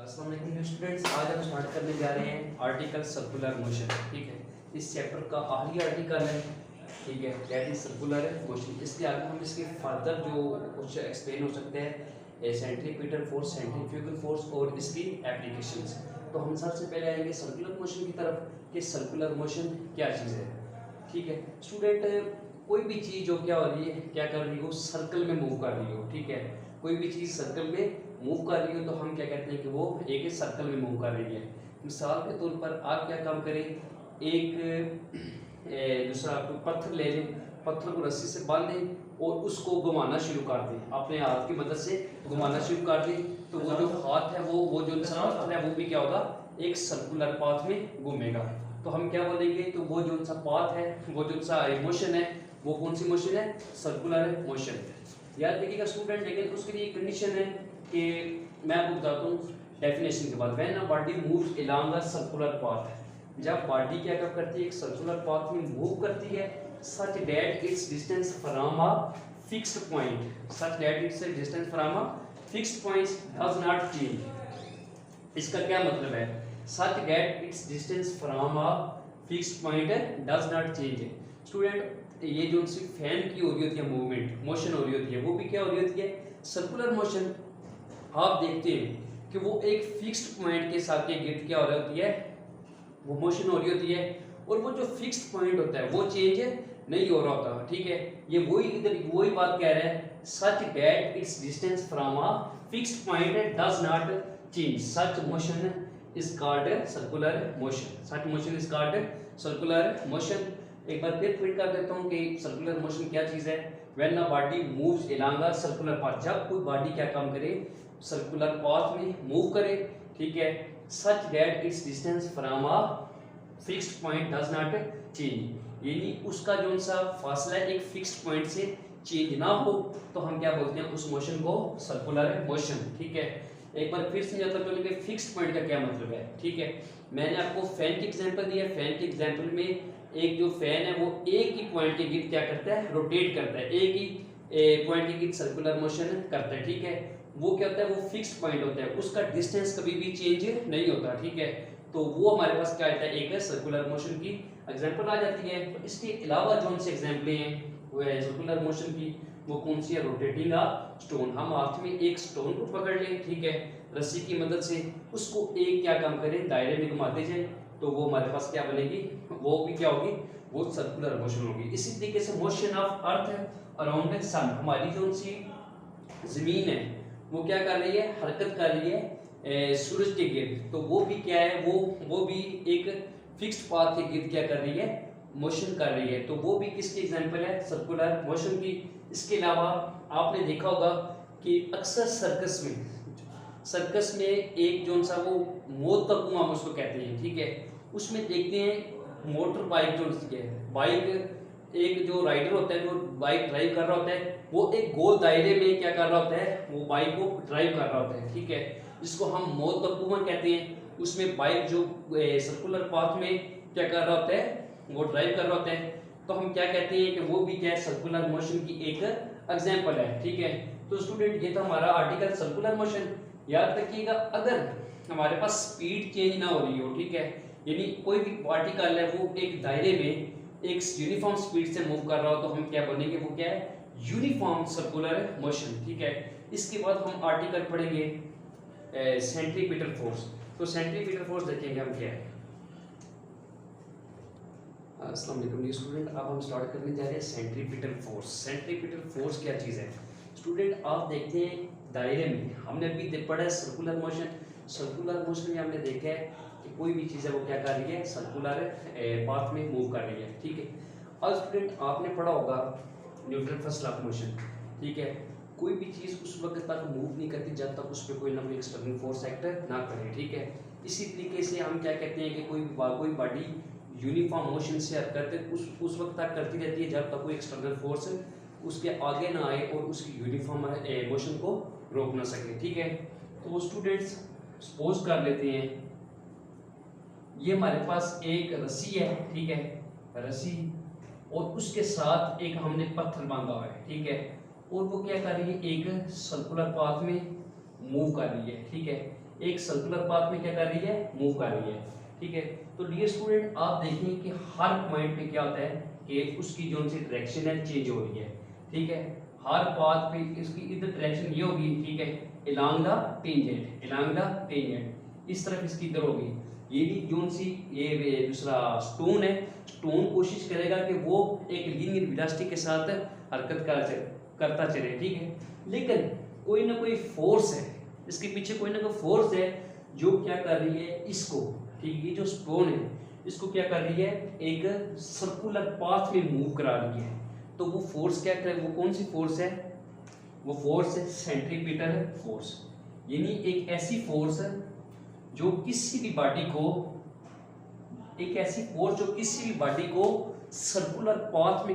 अस्सलाम वालेकुम स्टूडेंट्स, आज हम स्टार्ट करने जा रहे हैं आर्टिकल सर्कुलर मोशन। ठीक है, इस चैप्टर का आखिरी आर्टिकल है। ठीक है, दैट इज सर्कुलर मोशन। इसके आगे हम इसके फर्दर जो कुछ एक्सप्लेन हो सकते हैं सेंट्रीपिटल फोर्स, सेंट्रीफ्यूगल फोर्स और इसकी एप्लीकेशंस। तो हम सबसे पहले आएंगे सर्कुलर मोशन की तरफ कि सर्कुलर मोशन क्या चीज़ है। ठीक है स्टूडेंट, कोई भी चीज़ जो क्या हो रही है, क्या कर रही हो, सर्कल में मूव कर रही हो। ठीक है, कोई भी चीज़ सर्कल में मूव कर रही हो तो हम क्या कहते हैं कि वो एक सर्कल में मूव कर रही है। मिसाल के तौर पर आप क्या काम करें, एक दूसरा पत्थर ले लें, पत्थर को रस्सी से बांध लें और उसको घुमाना शुरू कर दें, अपने हाथ की मदद से घुमाना शुरू कर दें। तो वो जो हाथ है वो जो पत्थर है वो भी क्या होगा, एक सर्कुलर पाथ में घूमेगा। तो हम क्या बोलेंगे, तो वो जो सा पाथ है, वो जो सा मोशन है, वो कौन सी मोशन है, सर्कुलर मोशन। याद रखिएगा स्टूडेंट, लेकिन उसके लिए कंडीशन है कि मैं आपको बताता हूँ डेफिनेशन के बाद। When a body moves along a circular path, जब बॉडी क्या करती है, एक सर्कुलर पाथ में मूव करती है, such that it's distance from a fixed point, such that it's distance from a fixed point does not change. इसका क्या मतलब है, such that it's distance from a fixed point does not change. Student, ये जो सी fan की हो रही होती है मूवमेंट, मोशन हो रही होती है, वो भी क्या हो रही होती है, सर्कुलर मोशन। आप देखते हैं कि वो एक फिक्स्ड पॉइंट के साथ के गिर्द क्या हो रही होती है, वो मोशन हो रही होती है, और वो जो फिक्स्ड पॉइंट होता है वो चेंज नहीं हो रहा होता। ठीक है, ये वही इधर वही बात कह रहा है, such that it's distance from a fixed point does not change, such motion is called circular motion, such motion is called circular motion. एक बार फिर फिट कर देता हूँ कि सर्कुलर मोशन क्या चीज़ है। When a body moves along a circular path, जब कोई बॉडी क्या काम करे, सर्कुलर पाथ में मूव करे। ठीक है, such that it's distance from a fixed point does not change, यानी उसका जो सा फासला एक फिक्स्ड पॉइंट से चेंज ना हो, तो हम क्या बोलते हैं, उस मोशन को सर्कुलर मोशन। ठीक है, एक बार फिर समझाता चलो कि फिक्स्ड पॉइंट का क्या मतलब है। ठीक है, मैंने आपको फैन की एग्जांपल दिया, फैन के एग्जांपल में एक जो फैन है वो एक ही पॉइंट के गिर्द क्या करता है, रोटेट करता है, एक ही पॉइंट के गिर्द सर्कुलर मोशन करता है। ठीक है, वो क्या होता है, वो फिक्स्ड पॉइंट होता है, उसका डिस्टेंस कभी भी चेंज नहीं होता। ठीक है, तो वो हमारे पास क्या आता है, एक सर्कुलर मोशन की एग्जांपल आ जाती है। तो इसके अलावा जो से एग्जांपल हैं वो है सर्कुलर मोशन की, वो कौन सी है, रोटेटिंग अ स्टोन। हम हाथ में एक स्टोन को पकड़ लें, ठीक है, रस्सी की मदद से उसको एक क्या काम करें, दायरे में घुमाते जाए, तो वो हमारे पास क्या बनेगी, वो भी क्या होगी, वो सर्कुलर मोशन होगी। इसी तरीके से motion of earth around sun, हमारी जो सी जमीन है वो क्या कर रही है, हरकत कर रही है सूरज के गिर्द, तो वो भी क्या है, वो भी एक फिक्स्ड पाथ के गिर्द क्या कर रही है, मोशन कर रही है। तो वो भी किसकी एग्जांपल है, सर्कुलर मोशन की। इसके अलावा आपने देखा होगा कि अक्सर सर्कस में एक जो सा वो मौत का कुआं हम उसको कहते हैं। ठीक है, उसमें देखते हैं मोटर बाइक जो है, बाइक एक जो राइडर होता है, जो बाइक ड्राइव कर रहा होता है, वो एक गोल दायरे में क्या कर रहा होता है, वो बाइक को ड्राइव कर रहा होता है। ठीक है, जिसको हम मौत का कुआं कहते हैं। उसमें बाइक जो सर्कुलर पाथ में क्या कर रहा होता है, वो ड्राइव कर रहा होता है। तो हम क्या कहते हैं कि वो भी क्या है, सर्कुलर मोशन की एक एग्जांपल है। ठीक है, तो स्टूडेंट ये था हमारा आर्टिकल सर्कुलर मोशन। याद रखिएगा, अगर हमारे पास स्पीड चेंज ना हो रही हो, ठीक है, यानी कोई भी पार्टिकल है वो एक दायरे में एक यूनिफॉर्म स्पीड से मूव कर रहा हो, तो हम क्या बनेंगे, वो क्या है, यूनिफॉर्म सर्कुलर मोशन। ठीक है, इसके बाद हम आर्टिकल पढ़ेंगे सेंट्रीपिटल फोर्स। तो सेंट्रीपिटल फोर्स देखेंगे हम क्या है। अस्सलाम वालेकुम स्टूडेंट, अब हम स्टार्ट करने जा रहे हैं सेंट्रीपिटल फोर्स। सेंट्रीपिटल फोर्स क्या चीज़ है स्टूडेंट, आप देखते हैं दायरे में हमने अभी पढ़ा है सर्कुलर मोशन। सर्कुलर मोशन में हमने देखा है कि कोई भी चीज़ है वो क्या कर रही है, सर्कुलर पाथ में मूव कर रही है। ठीक है, अब स्टूडेंट आपने पढ़ा होगा Newton first law of motion. ठीक है, कोई भी चीज़ उस वक्त तक मूव नहीं करती जब तक उस पर कोई ना कोई एक्सटर्नल फोर्स एक्ट ना करे। ठीक है, इसी तरीके से हम क्या कहते हैं कि कोई बॉडी यूनिफॉर्म मोशन से हरकत उस वक्त तक करती रहती है जब तक कोई एक्सटर्नल फोर्स उसके आगे ना आए और उसकी यूनिफॉर्म मोशन को रोक ना सके। ठीक है, तो वो स्टूडेंट्स सपोज कर लेते हैं ये हमारे पास एक रस्सी है। ठीक है, रस्सी, और उसके साथ एक हमने पत्थर बांधा हुआ है। ठीक है, और वो क्या कर रही है, एक सर्कुलर पाथ में मूव कर रही है। ठीक है, एक सर्कुलर पाथ में क्या कर रही है, मूव कर रही है। ठीक है, तो डियर स्टूडेंट आप देखेंगे कि हर पॉइंट पे क्या होता है कि उसकी जो सी डायरेक्शन है चेंज हो रही है। ठीक है, हर पाथ पे इसकी इधर डायरेक्शन ये होगी। ठीक है, along the tangent, along the tangent, इस तरफ इसकी इधर होगी। ये भी जो सी ये दूसरा स्टोन है, स्टोन कोशिश करेगा कि वो एक लीनियर वेलोसिटी के साथ हरकत करता चले। ठीक है, लेकिन कोई ना कोई फोर्स है, इसके पीछे कोई ना कोई फोर्स है जो क्या कर रही है इसको, ठीक है, ये जो स्टोन है इसको क्या कर रही है, एक सर्कुलर पाथ में मूव करा रही है। तो वो फोर्स क्या कर, वो कौन सी फोर्स है, वो फोर्स है सेंट्रीपिटल फोर्स। यानी एक ऐसी फोर्स जो किसी भी बॉडी को, एक ऐसी फोर्स जो किसी भी बॉडी को सर्कुलर पाथ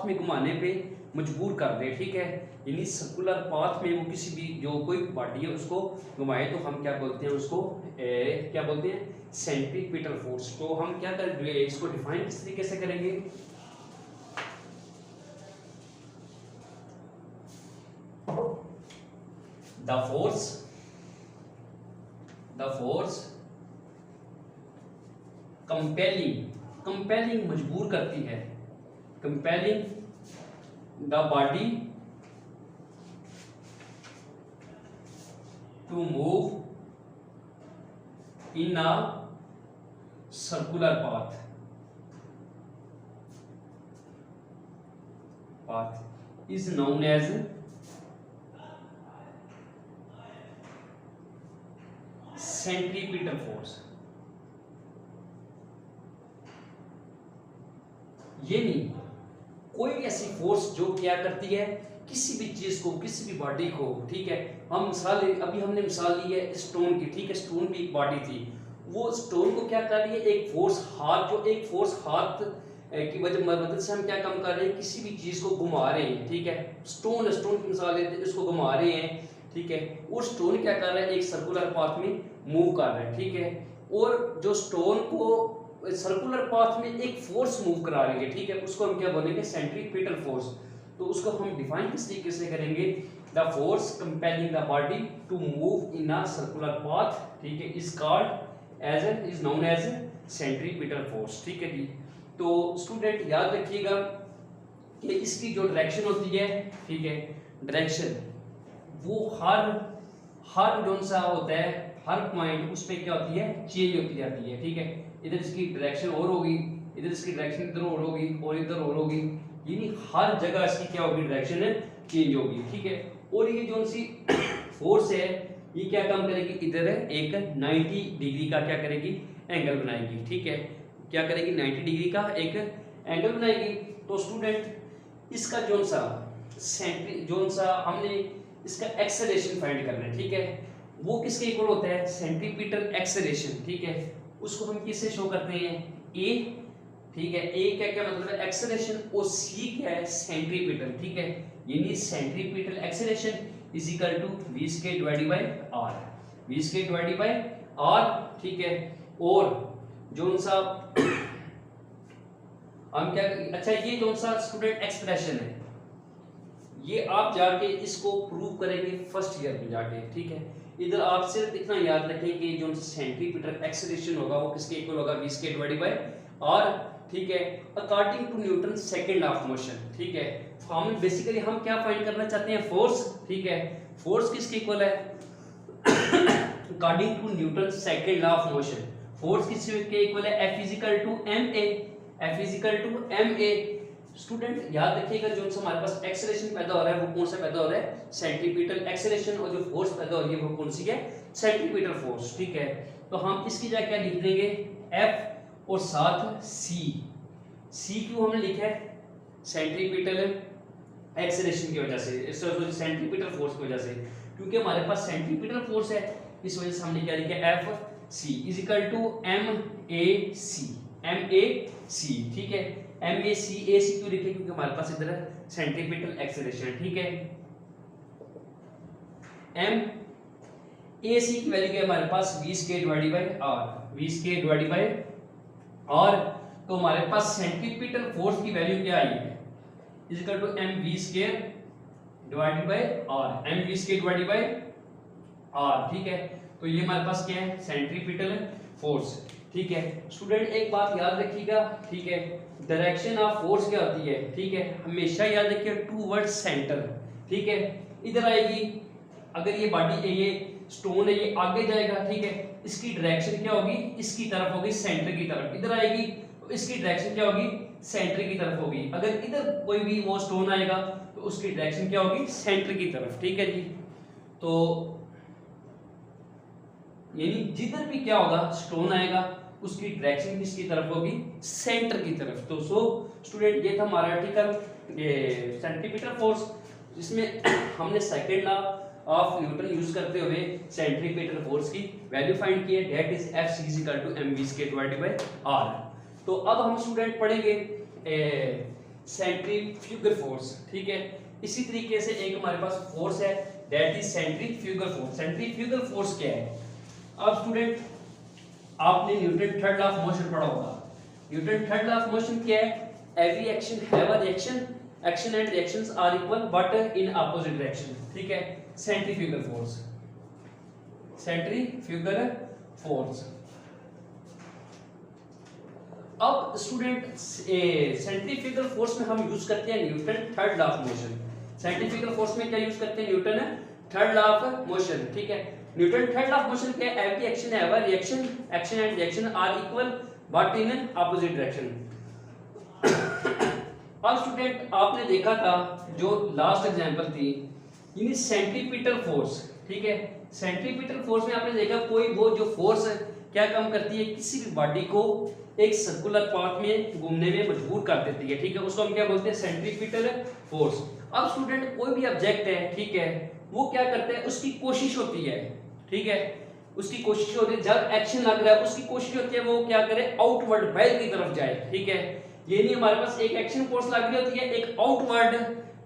में घुमाने पे मजबूर कर दे। ठीक है, यानी सर्कुलर पाथ में वो किसी भी जो कोई बॉडी है उसको घुमाए तो हम क्या बोलते हैं उसको, क्या बोलते हैं, सेंट्रीपिटल फोर्स। तो हम क्या करेंगे, इसको डिफाइन किस तरीके से करेंगे, द फोर्स कंपेलिंग मजबूर करती है, compelling the body to move in a circular path is known as centripetal force. ये नहीं, कोई ऐसी फोर्स जो क्या करती है किसी भी चीज को, किसी भी बॉडी को। ठीक है, हम अभी हमने मिसाल ली है स्टोन की। ठीक है, स्टोन भी एक बॉडी थी, वो स्टोन को क्या कर रही है, एक फोर्स हाथ की मदद से हम क्या काम कर रहे हैं, किसी भी चीज को घुमा रहे हैं। ठीक है, स्टोन की मिसाल लेते हैं, इसको घुमा रहे हैं। ठीक है, और स्टोन क्या कर रहा है, एक सर्कुलर पाथ में मूव कर रहा है। ठीक है, और जो स्टोन को सर्कुलर पाथ में एक फोर्स मूव करा रही है। ठीक है, उसको हम क्या बोलेंगे, सेंट्रीपिटल फोर्स। तो उसको हम डिफाइन किस तरीके से करेंगे, the force compelling the body to move in a circular path. ठीक है, is known as centripetal force. ठीक है जी, तो स्टूडेंट याद रखिएगा कि इसकी जो डायरेक्शन होती है, ठीक है, डायरेक्शन वो हर जो सा होता है, हर पॉइंट उस पे क्या होती है, चेंज होती जाती है। ठीक है, इधर इसकी डायरेक्शन और होगी, इधर इसकी डायरेक्शन इधर और होगी, और इधर और होगी, यानी हर जगह इसकी क्या होगी, डायरेक्शन चेंज होगी। ठीक है, और ये जो सी फोर्स है ये क्या काम करेगी, इधर एक 90 डिग्री का क्या करेगी, एंगल बनाएगी। ठीक है, क्या करेगी, 90 डिग्री का एक एंगल बनाएगी। तो स्टूडेंट इसका जो सा हमने इसका एक्सेलरेशन फाइंड करना है। ठीक है, वो किसके इक्वल होता है, सेंट्रीपिटल एक्सेलरेशन। ठीक है, उसको हम किससे शो करते हैं, ए। ठीक है, ए क्या क्या मतलब है, एक्सेलरेशन, और सी क्या है, सेंट्रीपिटल। ठीक है, यानी centripetal acceleration is equal to v square divided by r, v square divided by r। ठीक है, और जो सा हम क्या, अच्छा ये जो सा स्टूडेंट एक्सप्रेशन है, ये आप जाके इसको प्रूव करेंगे फर्स्ट ईयर में जाके। ठीक है, इधर आप सिर्फ इतना याद रखें कि जो सेंट्रीपिटल एक्सेलरेशन होगा वो किसके इक्वल होगा, v square divided by r। ठीक है, according to Newton second law of motion. ठीक है, हम बेसिकली हम क्या फाइंड करना चाहते हैं, फोर्स। ठीक है, फोर्स किसके इक्वल है, according to Newton second law of motion force किसके इक्वल है, F equal to ma, F equal to ma। Student याद रखिएगा जो हमारे पास एक्सेलरेशन पैदा हो रहा है वो कौन सा पैदा हो रहा है, सेंट्रीपिटल एक्सेलरेशन, और जो फोर्स पैदा हो रही है वो कौन सी है, सेंट्रीपिटल फोर्स। ठीक है, तो हम इसकी जगह क्या लिख देंगे, F और साथ C क्यों हमने लिखा है, सेंट्रीपिटल एक्सेलरेशन की वजह से, सेंट्रीपिटल फोर्स की वजह से, क्योंकि हमारे पास सेंट्रीपिटल फोर्स है, इस वजह से हमने क्या लिखा, FC is equal to MAC। ठीक है, MAC क्यों लिखे, क्योंकि हमारे पास इधर सेंट्रीपिटल एक्सेलरेशन है। ठीक है, MAC की वैल्यू क्या है हमारे पास, v square divided by r, v square divided by r। तो हमारे पास सेंट्रीपिटल फोर्स की वैल्यू क्या आई है, is equal to mv square divided by r, mv square divided by R, ठीक है। तो ये हमारे पास क्या है, सेंट्रीपिटल फोर्स, ठीक है। स्टूडेंट एक बात याद रखिएगा, ठीक है, डायरेक्शन ऑफ फोर्स क्या होती है, ठीक है, हमेशा याद रखिए टूवर्ड्स सेंटर, ठीक है। इधर आएगी, अगर ये बॉडी ये स्टोन है ये आगे जाएगा, ठीक है, इसकी डायरेक्शन क्या होगी, इसकी तरफ होगी, सेंटर की तरफ। इधर आएगी तो इसकी डायरेक्शन क्या होगी, सेंटर की तरफ होगी। अगर इधर कोई भी वो स्टोन आएगा तो उसकी डायरेक्शन क्या होगी, सेंटर की तरफ, ठीक है जी। तो यानी जिधर भी क्या होगा स्टोन आएगा उसकी डायरेक्शन किसकी तरफ होगी, सेंटर की तरफ। तो सो स्टूडेंट ये था हमारा आर्टिकल ये सेंट्रीपिटल फोर्स, जिसमें हमने second law of Newton use करते हुए सेंट्रीपिटल फोर्स की वैल्यू फाइंड की है, दैट इज Fc = mv²/r। तो अब हम स्टूडेंट पढ़ेंगे सेंट्रीफ्यूगल फोर्स, ठीक है। इसी तरीके से एक हमारे पास फोर्स है, that is centrifugal force. Centrifugal force क्या है, अब स्टूडेंट आपने Newton third law of motion पढ़ा होगा। Newton third law of motion क्या है, every action have a reaction, action and reactions are equal but in opposite direction, ठीक है। Centrifugal force, centrifugal force. अब स्टूडेंट सेंट्रीफ्यूगल फोर्स में हम use करते हैं Newton third law of motion. Centrifugal force में क्या यूज करते हैं, Newton third law of motion, ठीक है। Newton third law of motion क्या है, every action have a reaction, action and reaction are equal but in opposite direction. अब student आपने देखा था जो लास्ट एग्जांपल थी, यानी सेंट्रीपिटल फोर्स, ठीक है। सेंट्रीपिटल फोर्स में आपने देखा कोई वो जो फोर्स है क्या काम करती है, किसी भी बॉडी को एक सर्कुलर पाथ में घूमने में मजबूर कर देती है, ठीक है, उसको हम क्या बोलते हैं, सेंट्रीपिटल फोर्स। अब स्टूडेंट कोई भी ऑब्जेक्ट है, ठीक है, वो क्या करता है, उसकी कोशिश होती है, ठीक है, उसकी कोशिश होती है, जब एक्शन लग रहा है उसकी कोशिश होती है वो क्या करे, आउटवर्ड बाहर की तरफ जाए, ठीक है। ये नहीं हमारे पास एक एक्शन फोर्स लग रही होती है, एक आउटवर्ड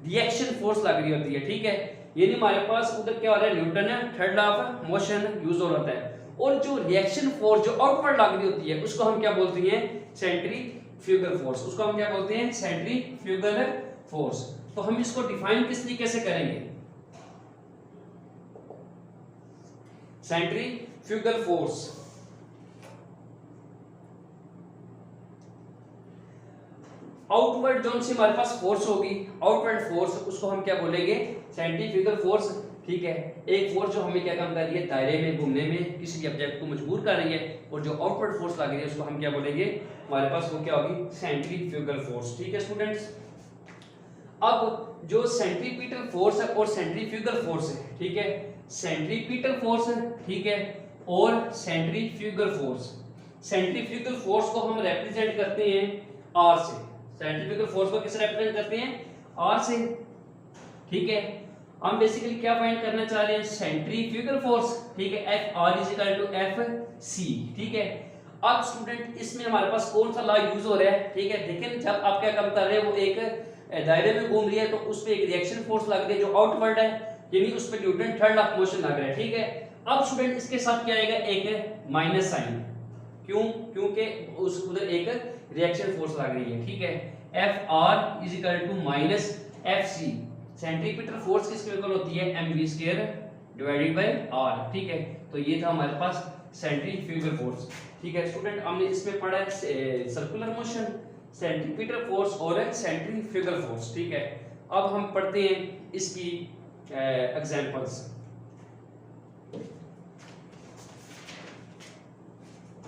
रिएक्शन फोर्स लग रही होती है, ठीक है। ये नहीं हमारे पास उधर क्या हो रहा है, Newton third law of motion use हो रहा है। और जो रिएक्शन फोर्स जो आउटवर्ड लग रही होती है उसको हम क्या बोलते हैं, सेंट्रीफ्यूगल फोर्स, उसको हम क्या बोलते हैं, सेंट्रीफ्यूगल फोर्स। तो हम इसको डिफाइन किस तरीके से करेंगे, सेंट्रीफ्यूगल फोर्स आउटवर्ड जोन से हमारे पास फोर्स होगी, आउटवर्ड फोर्स उसको हम क्या बोलेंगे, सेंट्रीफ्यूगल फोर्स, ठीक है। एक फोर्स जो हमें क्या काम कर रही है, दायरे में घूमने में किसी भी ऑब्जेक्ट को मजबूर कर रही है, और जो आउटवर्ड फोर्स लग रही है उसको हम क्या बोलेंगे, हमारे पास वो क्या होगी, सेंट्रीफ्यूगल फोर्स, ठीक है स्टूडेंट्स। अब जो सेंट्रीपिटल फोर्स है और सेंट्रीफ्यूगल फोर्स है, ठीक है, सेंट्रीपिटल फोर्स है, ठीक है, और सेंट्रीफ्यूगल फोर्स। सेंट्रीफ्यूगल फोर्स को हम रिप्रेजेंट करते हैं आर से, सेंट्रीफ्यूगल फोर्स को किससे रिप्रेजेंट करते हैं, आर से, ठीक है। हम बेसिकली क्या फाइंड करना चाह रहे हैं, सेंट्रीफ्यूगल फोर्स, ठीक है, एफ आर = Fc, ठीक है। अब स्टूडेंट इसमें हमारे पास कौन सा लॉ यूज हो रहा है, ठीक है, देखें जब आप क्या काम कर रहे हैं, वो एक दायरे में घूम रही है तो उस पे एक रिएक्शन फोर्स लग रही है जो आउटवर्ड है, यानी उस पे Newton third law of motion लग रहा है, ठीक है। अब स्टूडेंट इसके साथ क्या आएगा, एक माइनस साइन, क्यों, क्योंकि उस उधर एक रिएक्शन फोर्स लग रही है, ठीक है। Fr = -Fc, सेंट्रीपिटल फोर्स किसके इक्वल होती है, mv²/r, ठीक है। तो ये था हमारे पास सेंट्रीफ्यूगल फोर्स, ठीक है स्टूडेंट। हमने इसमें पढ़ा है सर्कुलर मोशन, सेंट्रीपिटल फोर्स और सेंट्रीफ्यूगल फोर्स, ठीक है। अब हम पढ़ते हैं इसकी एग्जांपल्स।